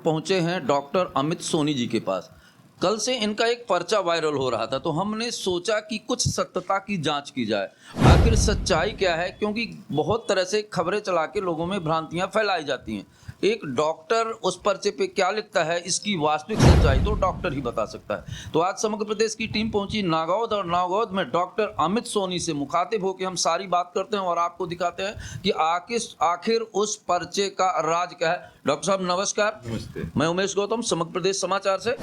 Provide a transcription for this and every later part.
पहुंचे हैं डॉक्टर अमित सोनी जी के पास। कल से इनका एक पर्चा वायरल हो रहा था, तो हमने सोचा कि कुछ सत्यता की जांच की जाए, आखिर सच्चाई क्या है, क्योंकि बहुत तरह से खबरें चला के लोगों में भ्रांतियां फैलाई जाती हैं। एक डॉक्टर उस पर्चे पे क्या लिखता है, इसकी वास्तविक सच्चाई तो डॉक्टर ही बता सकता है। तो आज समग्र प्रदेश की टीम पहुंची नागौद, और नागौद में डॉक्टर अमित सोनी से मुखातिब होकर हम सारी बात करते हैं और आपको दिखाते हैं कि आखिर उस पर्चे का राज क्या है। डॉक्टर साहब नमस्कार। नमस्ते। मैं उमेश गौतम, समग्र प्रदेश समाचार से।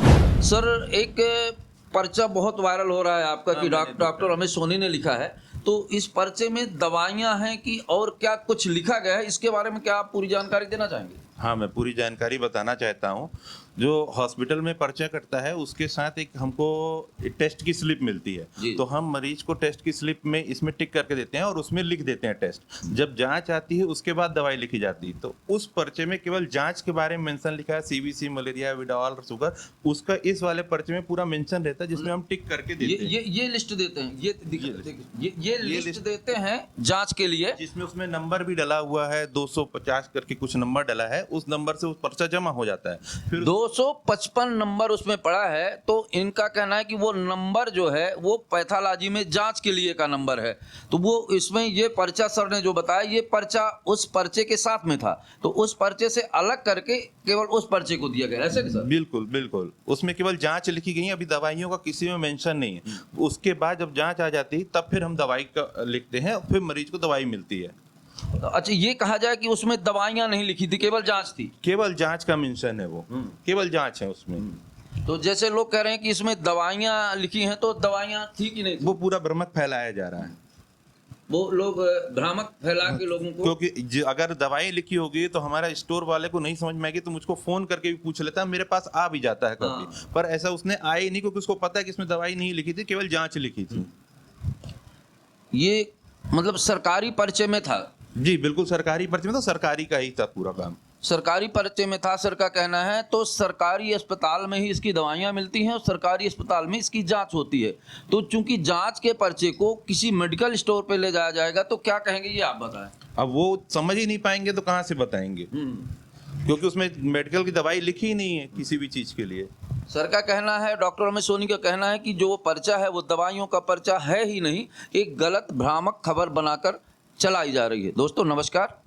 सर, एक पर्चा बहुत वायरल हो रहा है आपका कि डॉक्टर अमित सोनी ने लिखा है, तो इस पर्चे में दवाइयां हैं कि और क्या कुछ लिखा गया है, इसके बारे में क्या आप पूरी जानकारी देना चाहेंगे? हाँ, मैं पूरी जानकारी बताना चाहता हूँ। जो हॉस्पिटल में पर्चा कटता है उसके साथ एक हमको टेस्ट की स्लिप मिलती है, तो हम मरीज को टेस्ट की स्लिप में इसमें टिक करके देते हैं और उसमें लिख देते हैं टेस्ट। जब जांच आती है उसके बाद दवाई लिखी जाती है। तो उस पर्चे में केवल जांच के बारे में मेंशन लिखा है, सीबीसी, मलेरिया, विडाल, शुगर, उसका इस वाले पर्चे में पूरा मेंशन रहता है, जिसमें हम टिक करके देते हैं। ये लिस्ट देते हैं, ये लिस्ट देते हैं जांच के लिए, जिसमें उसमें नंबर भी डला हुआ है, 250 करके कुछ नंबर डला है, उस नंबर से उस पर्चा जमा हो जाता है। फिर 255 नंबर उसमें पड़ा है, तो इनका कहना है कि वो नंबर जो है वो पैथोलॉजी में जांच के लिए का नंबर है। तो वो इसमें ये पर्चा सर ने जो बताया, ये पर्चा उस पर्चे के साथ में था, तो उस पर्चे से अलग करके केवल उस पर्चे को दिया गया, ऐसे कि सर? बिल्कुल बिल्कुल, उसमें केवल जांच लिखी गई है, अभी दवाइयों का किसी में मेंशन नहीं है। उसके बाद जब जांच आ जाती है तब फिर हम दवाई का लिखते हैं, फिर मरीज को दवाई मिलती है। अच्छा, ये कहा जाए कि उसमें दवाइयां नहीं लिखी थी, केवल जांच थी? केवल जांच का मेंशन है, वो केवल जांच है उसमें। तो जैसे लोग कह रहे हैं कि इसमें दवाइयां लिखी हैं, तो दवाइयां थी कि नहीं थी? वो पूरा भ्रमक फैलाया जा रहा है, वो लोग भ्रामक फैला के लोगों को, क्योंकि अगर दवाई लिखी होगी तो हमारा स्टोर वाले को नहीं समझ में आएगी तो मुझको फोन करके भी पूछ लेता है, मेरे पास आ भी जाता है कभी। पर ऐसा उसने आए ही नहीं, क्योंकि उसको पता है कि इसमें दवाई नहीं लिखी थी, केवल जांच लिखी थी। ये मतलब सरकारी पर्चे में था? जी बिल्कुल, सरकारी पर्चे में, तो सरकारी का ही था पूरा काम। सरकारी पर्चे में था, सर का कहना है। तो सरकारी अस्पताल में ही इसकी दवाइयां मिलती हैं और सरकारी अस्पताल में इसकी जांच होती है। तो चूंकि जांच के पर्चे को किसी मेडिकल स्टोर पे ले जाया जाएगा, तो क्या कहेंगे ये आप बताएं। अब वो समझ ही नहीं पाएंगे तो कहाँ से बताएंगे, क्योंकि उसमें मेडिकल की दवाई लिखी ही नहीं है किसी भी चीज के लिए। सर का कहना है, डॉक्टर अमित सोनी का कहना है कि जो पर्चा है वो दवाइयों का पर्चा है ही नहीं, एक गलत भ्रामक खबर बनाकर चलाई जा रही है। दोस्तों नमस्कार।